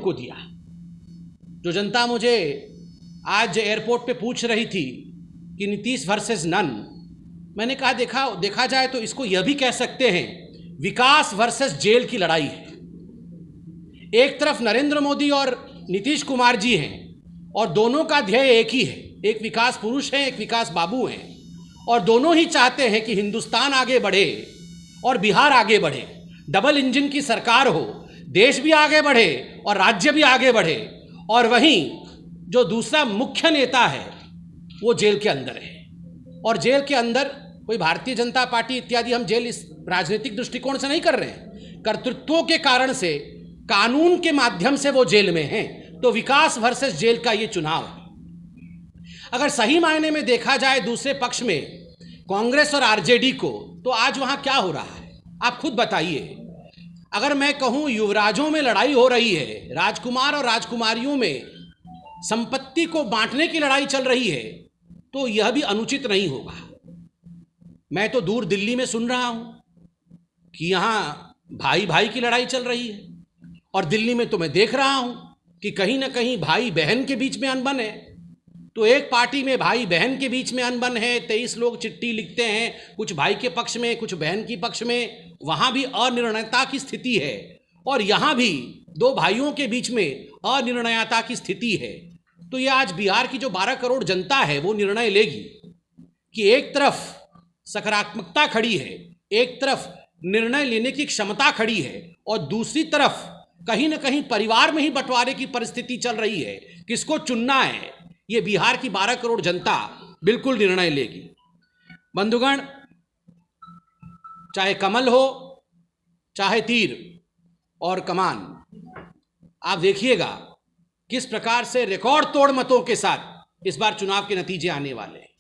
को दिया। जो जनता मुझे आज एयरपोर्ट पे पूछ रही थी कि नीतीश वर्सेस नन, मैंने कहा देखा जाए तो इसको यह भी कह सकते हैं विकास वर्सेस जेल की लड़ाई है। एक तरफ नरेंद्र मोदी और नीतीश कुमार जी हैं और दोनों का ध्येय एक ही है, एक विकास पुरुष हैं, एक विकास बाबू हैं, और दोनों ही चाहते हैं कि हिंदुस्तान आगे बढ़े और बिहार आगे बढ़े, डबल इंजन की सरकार हो, देश भी आगे बढ़े और राज्य भी आगे बढ़े। और वहीं जो दूसरा मुख्य नेता है वो जेल के अंदर है, और जेल के अंदर कोई भारतीय जनता पार्टी इत्यादि, हम जेल इस राजनीतिक दृष्टिकोण से नहीं कर रहे हैं, कर्तृत्वों के कारण से, कानून के माध्यम से वो जेल में हैं। तो विकास वर्सेस जेल का ये चुनाव है। अगर सही मायने में देखा जाए दूसरे पक्ष में कांग्रेस और आरजेडी को, तो आज वहां क्या हो रहा है आप खुद बताइए। अगर मैं कहूं युवराजों में लड़ाई हो रही है, राजकुमार और राजकुमारियों में संपत्ति को बांटने की लड़ाई चल रही है, तो यह भी अनुचित नहीं होगा। मैं तो दूर दिल्ली में सुन रहा हूं कि यहां भाई भाई की लड़ाई चल रही है, और दिल्ली में तो मैं देख रहा हूं कि कहीं ना कहीं भाई बहन के बीच में अनबन है। तो एक पार्टी में भाई बहन के बीच में अनबन है, 23 लोग चिट्ठी लिखते हैं, कुछ भाई के पक्ष में, कुछ बहन के पक्ष में, वहां भी अनिर्णयता की स्थिति है। और यहां भी दो भाइयों के बीच में अनिर्णयता की स्थिति है। तो यह आज बिहार की जो 12 करोड़ जनता है वो निर्णय लेगी कि एक तरफ सकारात्मकता खड़ी है, एक तरफ निर्णय लेने की क्षमता खड़ी है, और दूसरी तरफ कहीं ना कहीं परिवार में ही बंटवारे की परिस्थिति चल रही है। किसको चुनना है ये बिहार की 12 करोड़ जनता बिल्कुल निर्णय लेगी। बंधुगण, चाहे कमल हो, चाहे तीर और कमान, आप देखिएगा किस प्रकार से रिकॉर्ड तोड़ मतों के साथ इस बार चुनाव के नतीजे आने वाले हैं।